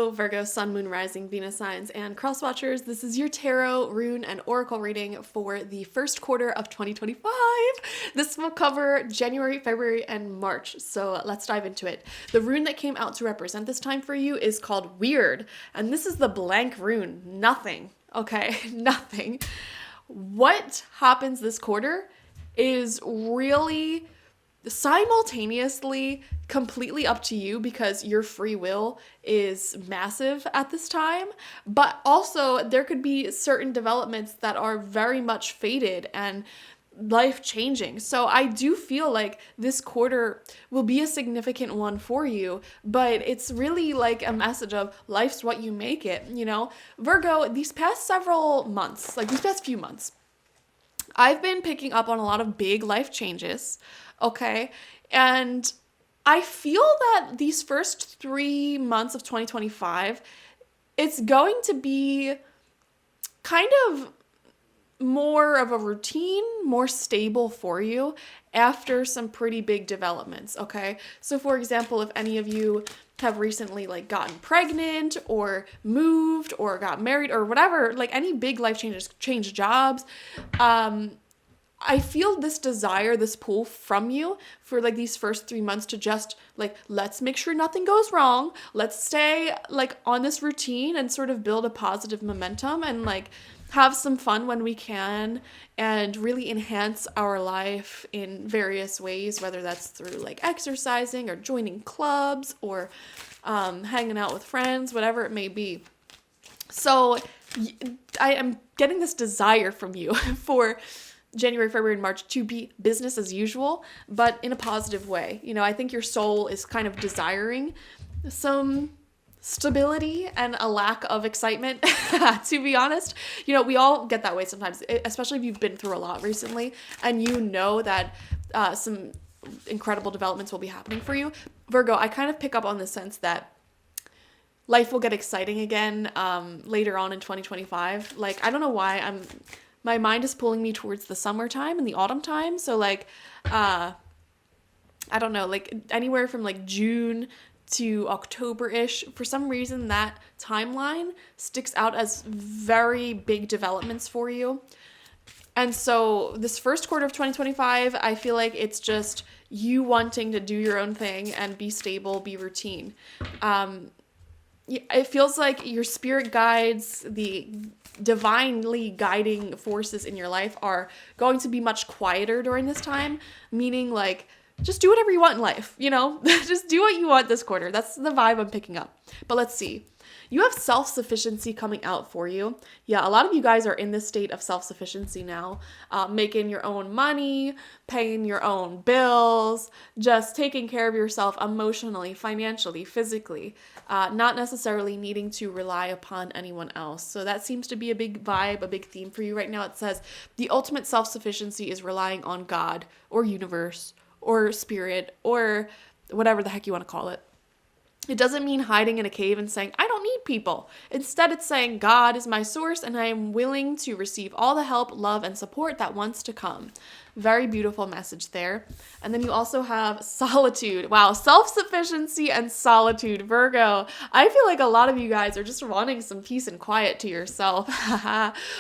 Hello, Virgo, Sun, Moon, Rising, Venus signs, and cross watchers. This is your tarot, rune, and oracle reading for the first quarter of 2025. This will cover January, February, and March. So let's dive into it. The rune that came out to represent this time for you is called Weird, and this is the blank rune. Nothing. Okay, nothing. What happens this quarter is really simultaneously completely up to you because your free will is massive at this time, but also there could be certain developments that are very much fated and life changing. So I do feel like this quarter will be a significant one for you, but it's really like a message of life's what you make it, you know? Virgo, these past several months, like these past few months, I've been picking up on a lot of big life changes, okay? And I feel that these first 3 months of 2025, it's going to be kind of more of a routine, more stable for you after some pretty big developments, okay? So for example, if any of you have recently like gotten pregnant or moved or got married or whatever, like any big life changes, change jobs, I feel this desire, this pull from you for like these first 3 months to just like, let's make sure nothing goes wrong. Let's stay like on this routine and sort of build a positive momentum and like have some fun when we can and really enhance our life in various ways, whether that's through like exercising or joining clubs or hanging out with friends, whatever it may be. So I am getting this desire from you for January, February, and March to be business as usual, but in a positive way. You know, I think your soul is kind of desiring some stability and a lack of excitement, to be honest. You know, we all get that way sometimes, especially if you've been through a lot recently and you know that some incredible developments will be happening for you. Virgo, I kind of pick up on the sense that life will get exciting again later on in 2025. Like, I don't know why my mind is pulling me towards the summertime and the autumn time. So like, I don't know, like anywhere from like June to October-ish. For some reason, that timeline sticks out as very big developments for you. And so this first quarter of 2025, I feel like it's just you wanting to do your own thing and be stable, be routine. It feels like your spirit guides, the divinely guiding forces in your life are going to be much quieter during this time, meaning like just do whatever you want in life, you know? Just do what you want this quarter. That's the vibe I'm picking up. But let's see. You have self-sufficiency coming out for you. Yeah, a lot of you guys are in this state of self-sufficiency now, making your own money, paying your own bills, just taking care of yourself emotionally, financially, physically, not necessarily needing to rely upon anyone else. So that seems to be a big vibe, a big theme for you right now. It says the ultimate self-sufficiency is relying on God or universe or spirit or whatever the heck you want to call it. It doesn't mean hiding in a cave and saying, I don't need people. Instead, it's saying, God is my source and I am willing to receive all the help, love, and support that wants to come. Very beautiful message there. And then you also have solitude. Wow, self-sufficiency and solitude. Virgo, I feel like a lot of you guys are just wanting some peace and quiet to yourself.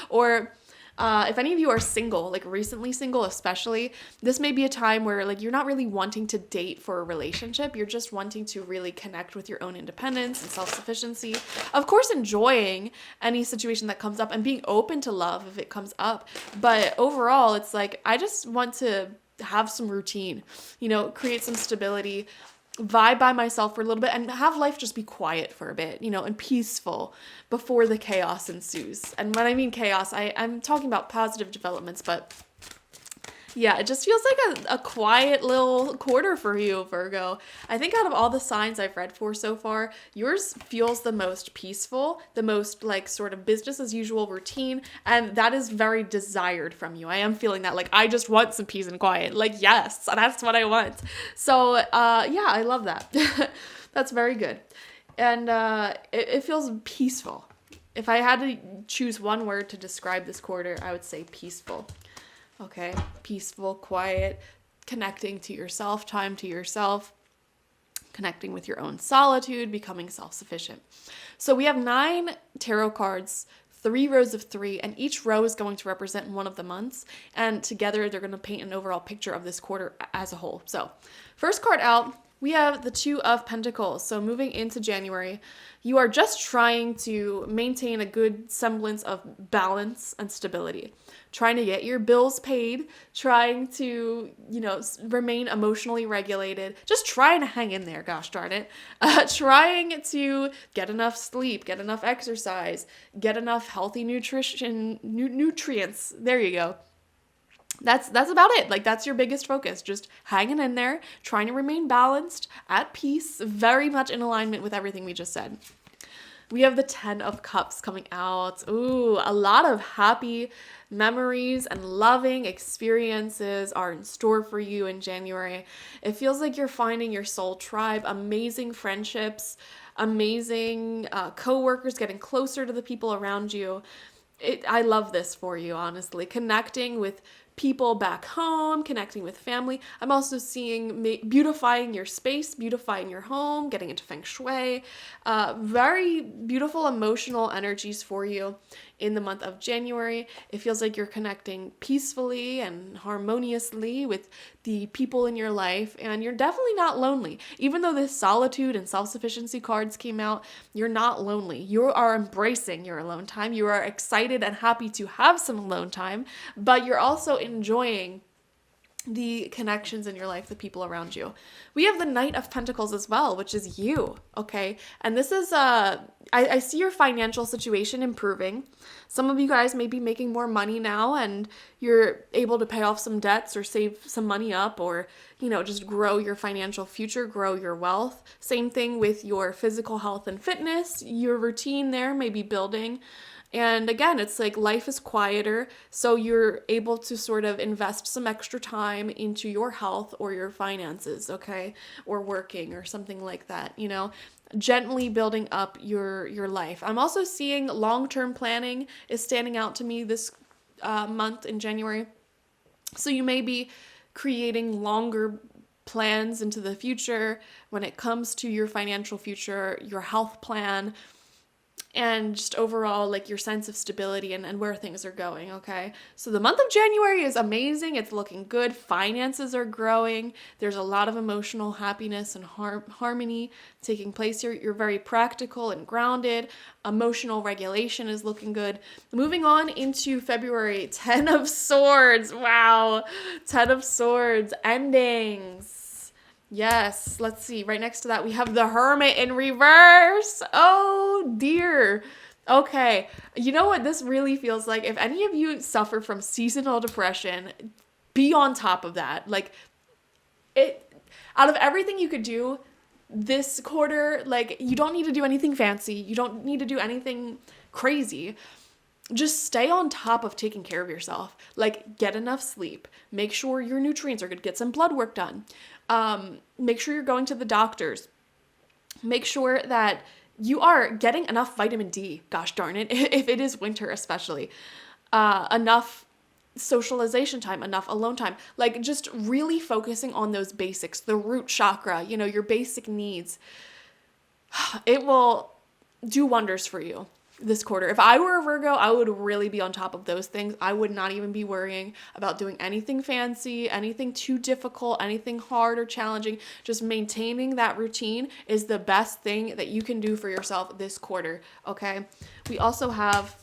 Or if any of you are single, like recently single especially, this may be a time where like you're not really wanting to date for a relationship. You're just wanting to really connect with your own independence and self-sufficiency. Of course, enjoying any situation that comes up and being open to love if it comes up. But overall, it's like, I just want to have some routine, you know, create some stability, vibe by myself for a little bit and have life just be quiet for a bit, you know, and peaceful before the chaos ensues. And when I mean chaos, I'm talking about positive developments, but yeah, it just feels like a quiet little quarter for you, Virgo. I think out of all the signs I've read for so far, yours feels the most peaceful, the most like sort of business as usual routine, and that is very desired from you. I am feeling that, like, I just want some peace and quiet. Like, yes, that's what I want. So, yeah, I love that. That's very good. And it feels peaceful. If I had to choose one word to describe this quarter, I would say peaceful. Okay, peaceful, quiet, connecting to yourself, time to yourself, connecting with your own solitude, becoming self-sufficient. So we have 9 tarot cards, 3 rows of 3, and each row is going to represent one of the months, and together they're going to paint an overall picture of this quarter as a whole. So first card out, we have the 2 of Pentacles. So moving into January, you are just trying to maintain a good semblance of balance and stability, trying to get your bills paid, trying to, remain emotionally regulated, just trying to hang in there, gosh darn it, trying to get enough sleep, get enough exercise, get enough healthy nutrients. There you go. That's about it. Like, that's your biggest focus. Just hanging in there, trying to remain balanced, at peace, very much in alignment with everything we just said. We have the 10 of Cups coming out. Ooh, a lot of happy memories and loving experiences are in store for you in January. It feels like you're finding your soul tribe, amazing friendships, amazing co-workers, getting closer to the people around you. I love this for you, honestly. Connecting with people back home, connecting with family. I'm also seeing beautifying your space, beautifying your home, getting into feng shui. Very beautiful emotional energies for you in the month of January. It feels like you're connecting peacefully and harmoniously with the people in your life, and you're definitely not lonely. Even though this solitude and self-sufficiency cards came out, you're not lonely. You are embracing your alone time. You are excited and happy to have some alone time, but you're also enjoying the connections in your life, the people around you. We have the Knight of Pentacles as well, which is you, okay? And this is, I see your financial situation improving. Some of you guys may be making more money now and you're able to pay off some debts or save some money up, or, just grow your financial future, grow your wealth. Same thing with your physical health and fitness. Your routine there may be building. And again, it's like life is quieter, so you're able to sort of invest some extra time into your health or your finances, okay? Or working or something like that, gently building up your life. I'm also seeing long-term planning is standing out to me this month in January. So you may be creating longer plans into the future when it comes to your financial future, your health plan, and just overall, like, your sense of stability and where things are going, okay? So the month of January is amazing. It's looking good. Finances are growing. There's a lot of emotional happiness and harmony taking place here. You're very practical and grounded. Emotional regulation is looking good. Moving on into February, 10 of Swords. Wow. 10 of Swords. Endings. Yes, let's see. Right next to that, we have the Hermit in reverse. Oh, dear. Okay. You know what this really feels like? If any of you suffer from seasonal depression, be on top of that. Like, out of everything you could do this quarter, like, you don't need to do anything fancy. You don't need to do anything crazy. Just stay on top of taking care of yourself. Like, get enough sleep. Make sure your nutrients are good. Get some blood work done. Make sure you're going to the doctors. Make sure that you are getting enough vitamin D, gosh darn it, if it is winter especially. Enough socialization time, enough alone time. Like, just really focusing on those basics, the root chakra, your basic needs. It will do wonders for you this quarter. If I were a Virgo, I would really be on top of those things. I would not even be worrying about doing anything fancy, anything too difficult, anything hard or challenging. Just maintaining that routine is the best thing that you can do for yourself this quarter, okay? We also have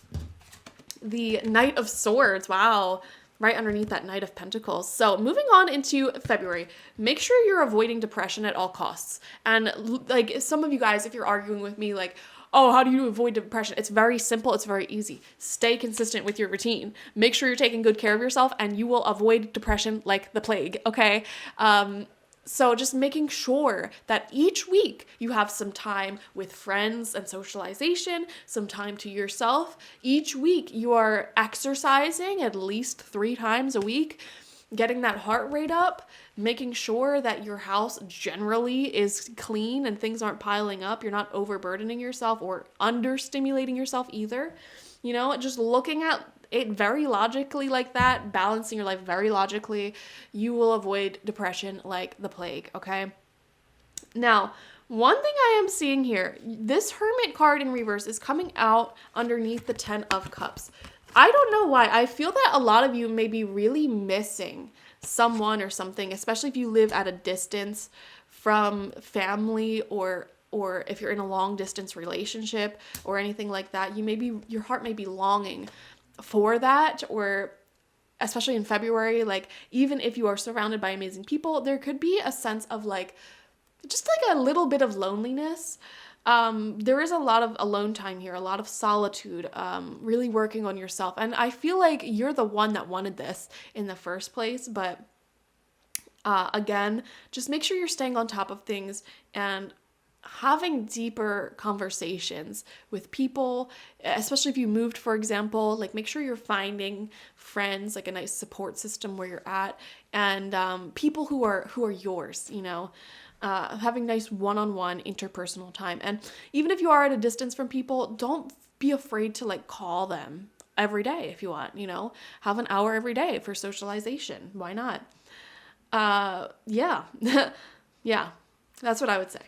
the Knight of Swords. Wow. Right underneath that Knight of Pentacles. So moving on into February, make sure you're avoiding depression at all costs. And like, some of you guys, if you're arguing with me, like, oh, how do you avoid depression? It's very simple. It's very easy. Stay consistent with your routine. Make sure you're taking good care of yourself, and you will avoid depression like the plague, okay? So just making sure that each week you have some time with friends and socialization, some time to yourself. Each week you are exercising at least 3 times a week, getting that heart rate up, making sure that your house generally is clean and things aren't piling up. You're not overburdening yourself or understimulating yourself either. Just looking at it very logically like that, balancing your life very logically, you will avoid depression like the plague, okay? Now, one thing I am seeing here, this Hermit card in reverse is coming out underneath the 10 of Cups. I don't know why. I feel that a lot of you may be really missing someone or something, especially if you live at a distance from family, or if you're in a long distance relationship or anything like that. Your heart may be longing for that, or especially in February, like even if you are surrounded by amazing people, there could be a sense of like just like a little bit of loneliness. There is a lot of alone time here, a lot of solitude, really working on yourself. And I feel like you're the one that wanted this in the first place. But again, just make sure you're staying on top of things and having deeper conversations with people, especially if you moved, for example. Like, make sure you're finding friends, like a nice support system where you're at, and people who are yours, having nice one-on-one interpersonal time. And even if you are at a distance from people, don't be afraid to like call them every day if you want, have an hour every day for socialization. Why not? Yeah. Yeah, that's what I would say.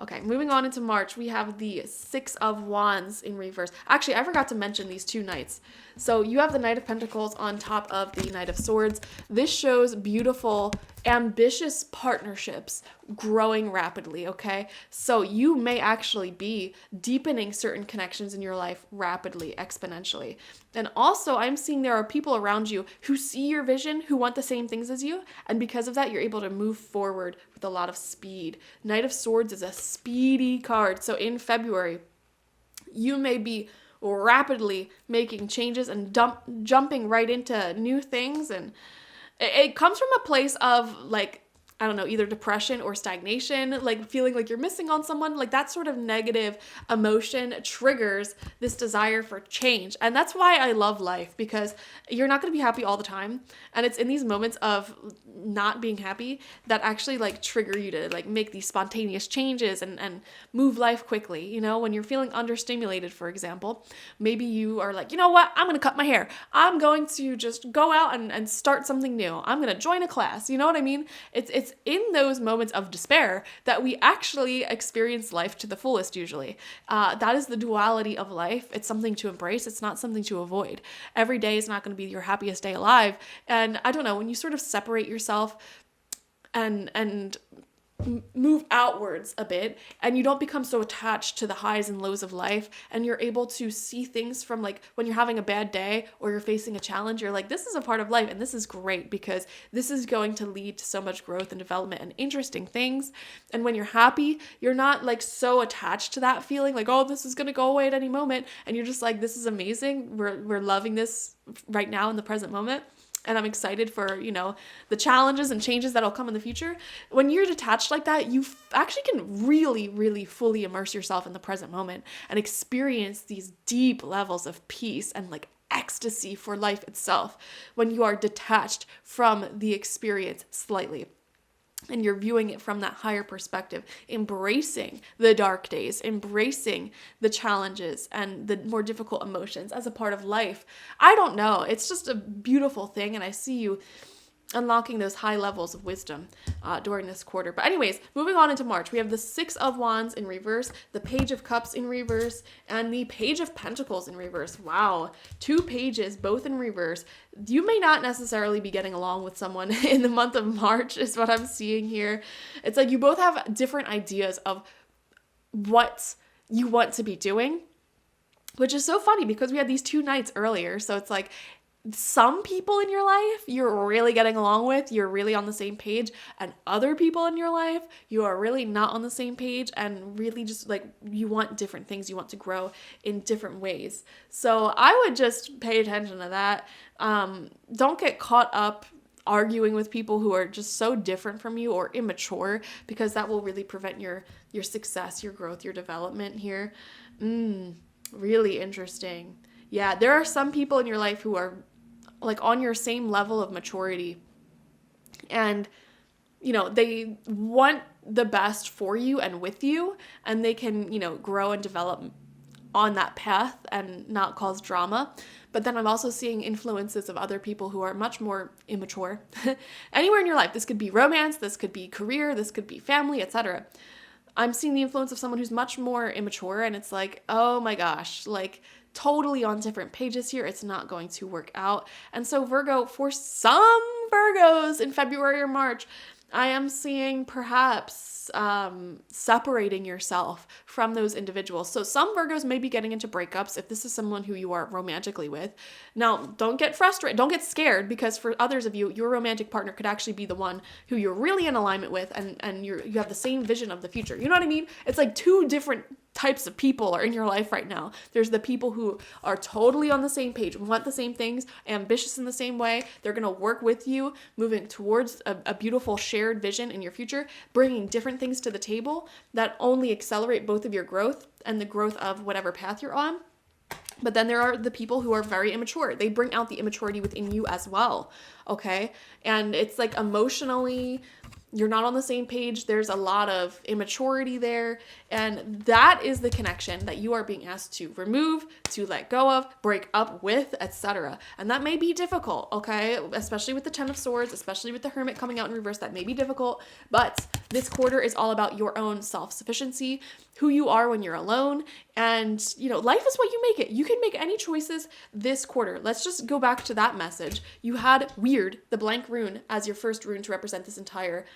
Okay, moving on into March, we have the 6 of Wands in reverse. Actually, I forgot to mention these two knights. So you have the Knight of Pentacles on top of the Knight of Swords. This shows beautiful, ambitious partnerships growing rapidly, okay? So you may actually be deepening certain connections in your life rapidly, exponentially. And also, I'm seeing there are people around you who see your vision, who want the same things as you, and because of that, you're able to move forward with a lot of speed. Knight of Swords is a speedy card. So in February, you may be rapidly making changes and jumping right into new things, and it comes from a place of like, I don't know, either depression or stagnation, like feeling like you're missing on someone. Like that sort of negative emotion triggers this desire for change. And that's why I love life, because you're not going to be happy all the time. And it's in these moments of not being happy that actually like trigger you to like make these spontaneous changes and move life quickly. When you're feeling understimulated, for example, maybe you are like, you know what, I'm going to cut my hair. I'm going to just go out and start something new. I'm going to join a class. You know what I mean? It's in those moments of despair that we actually experience life to the fullest, usually. That is the duality of life. It's something to embrace. It's not something to avoid. Every day is not going to be your happiest day alive. And I don't know, when you sort of separate yourself and move outwards a bit, and you don't become so attached to the highs and lows of life, and you're able to see things from like when you're having a bad day or you're facing a challenge, you're like, this is a part of life, and this is great because this is going to lead to so much growth and development and interesting things. And when you're happy, you're not like so attached to that feeling like, oh, this is going to go away at any moment, and you're just like, this is amazing, we're loving this right now in the present moment. And I'm excited for, the challenges and changes that'll come in the future. When you're detached like that, you actually can really, really fully immerse yourself in the present moment and experience these deep levels of peace and like ecstasy for life itself when you are detached from the experience slightly. And you're viewing it from that higher perspective, embracing the dark days, embracing the challenges and the more difficult emotions as a part of life. I don't know. It's just a beautiful thing. And I see you unlocking those high levels of wisdom during this quarter. But anyways, moving on into March, we have the 6 of Wands in reverse, the Page of Cups in reverse, and the Page of Pentacles in reverse. Wow, 2 pages, both in reverse. You may not necessarily be getting along with someone in the month of March is what I'm seeing here. It's like you both have different ideas of what you want to be doing, which is so funny because we had these 2 nights earlier. So it's like, some people in your life you're really getting along with, you're really on the same page, and other people in your life you are really not on the same page and really just like you want different things, you want to grow in different ways. So I would just pay attention to that. Don't get caught up arguing with people who are just so different from you or immature, because that will really prevent your success, your growth, your development here. Really interesting. Yeah, there are some people in your life who are like on your same level of maturity, and they want the best for you and with you, and they can grow and develop on that path and not cause drama. But then I'm also seeing influences of other people who are much more immature anywhere in your life. This could be romance, this could be career, this could be family, etc. I'm seeing the influence of someone who's much more immature, and it's like, oh my gosh, like totally on different pages here. It's not going to work out. And so Virgo, for some Virgos in February or March, I am seeing perhaps separating yourself from those individuals. So some Virgos may be getting into breakups if this is someone who you are romantically with. Now, don't get frustrated. Don't get scared, because for others of you, your romantic partner could actually be the one who you're really in alignment with, and you have the same vision of the future. You know what I mean? It's like two different types of people are in your life right now. There's the people who are totally on the same page, want the same things, ambitious in the same way. They're going to work with you, moving towards a beautiful shared vision in your future, bringing different things to the table that only accelerate both of your growth and the growth of whatever path you're on. But then there are the people who are very immature. They bring out the immaturity within you as well, okay? And it's like emotionally, you're not on the same page. There's a lot of immaturity there. And that is the connection that you are being asked to remove, to let go of, break up with, etc. And that may be difficult, okay? Especially with the Ten of Swords, especially with the Hermit coming out in reverse, that may be difficult. But this quarter is all about your own self-sufficiency, who you are when you're alone. And, you know, life is what you make it. You can make any choices this quarter. Let's just go back to that message. You had Weird, the blank rune, as your first rune to represent this entire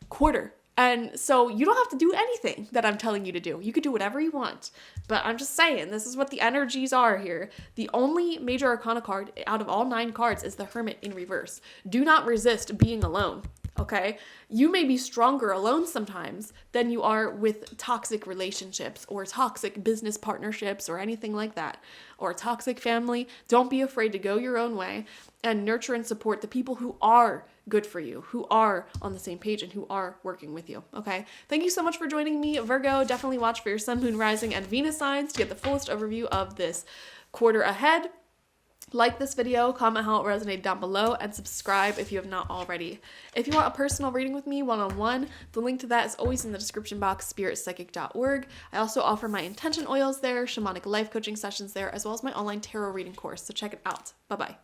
quarter. And so you don't have to do anything that I'm telling you to do. You could do whatever you want. But I'm just saying, this is what the energies are here. The only major arcana card out of all 9 cards is the Hermit in reverse. Do not resist being alone. Okay? You may be stronger alone sometimes than you are with toxic relationships or toxic business partnerships or anything like that, or a toxic family. Don't be afraid to go your own way and nurture and support the people who are good for you, who are on the same page and who are working with you. Okay? Thank you so much for joining me, Virgo. Definitely watch for your Sun, Moon, Rising, and Venus signs to get the fullest overview of this quarter ahead. Like this video, comment how it resonated down below, and subscribe if you have not already. If you want a personal reading with me one-on-one, the link to that is always in the description box, spiritpsychic.org. I also offer my intention oils there, shamanic life coaching sessions there, as well as my online tarot reading course, so check it out. Bye-bye.